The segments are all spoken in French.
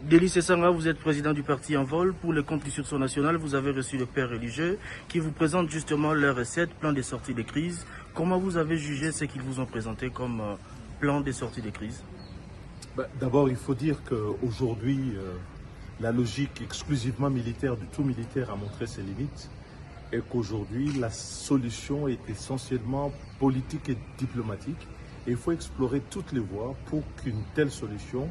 Délice Sanga, vous êtes président du parti Envol. Pour le compte du sursaut national, vous avez reçu le père religieux qui vous présente justement leur recette, plan de sortie de crise. Comment vous avez jugé ce qu'ils vous ont présenté comme plan de sortie de crise? D'abord, il faut dire qu'aujourd'hui, la logique exclusivement militaire du tout militaire a montré ses limites et qu'aujourd'hui, la solution est essentiellement politique et diplomatique. Et il faut explorer toutes les voies pour qu'une telle solution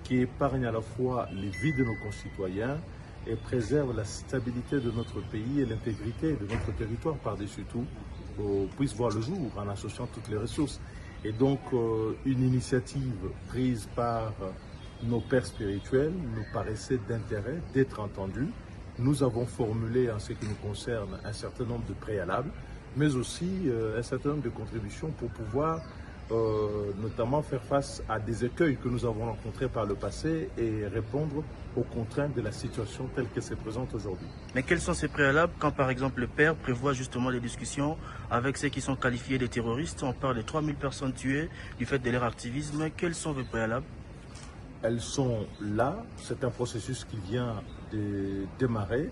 qui épargne à la fois les vies de nos concitoyens et préserve la stabilité de notre pays et l'intégrité de notre territoire par-dessus tout, puisse voir le jour en associant toutes les ressources. Et donc, une initiative prise par nos pères spirituels nous paraissait d'intérêt d'être entendue. Nous avons formulé, en ce qui nous concerne, un certain nombre de préalables, mais aussi un certain nombre de contributions pour pouvoir notamment faire face à des écueils que nous avons rencontrés par le passé et répondre aux contraintes de la situation telle qu'elle se présente aujourd'hui. Mais quels sont ces préalables quand par exemple le père prévoit justement des discussions avec ceux qui sont qualifiés de terroristes? On parle de 3000 personnes tuées du fait de leur activisme. Quels sont vos préalables? Elles sont là, c'est un processus qui vient de démarrer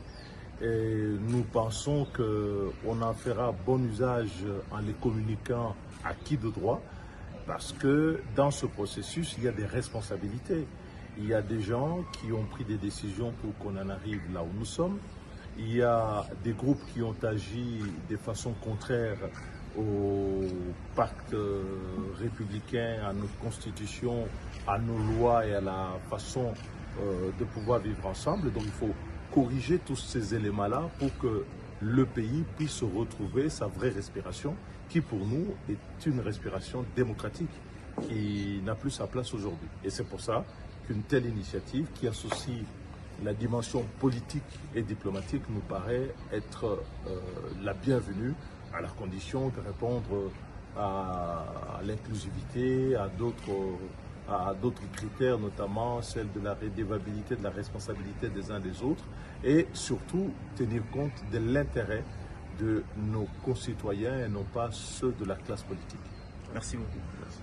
et nous pensons qu'on en fera bon usage en les communiquant à qui de droit. Parce que dans ce processus, il y a des responsabilités. Il y a des gens qui ont pris des décisions pour qu'on en arrive là où nous sommes. Il y a des groupes qui ont agi de façon contraire au pacte républicain, à notre constitution, à nos lois et à la façon de pouvoir vivre ensemble. Donc il faut corriger tous ces éléments-là pour que le pays puisse retrouver sa vraie respiration, qui pour nous est une respiration démocratique qui n'a plus sa place aujourd'hui. Et c'est pour ça qu'une telle initiative qui associe la dimension politique et diplomatique nous paraît être la bienvenue, à la condition de répondre à l'inclusivité, à d'autres critères, notamment celle de la redevabilité, de la responsabilité des uns des autres, et surtout tenir compte de l'intérêt de nos concitoyens et non pas ceux de la classe politique. Merci beaucoup. Merci.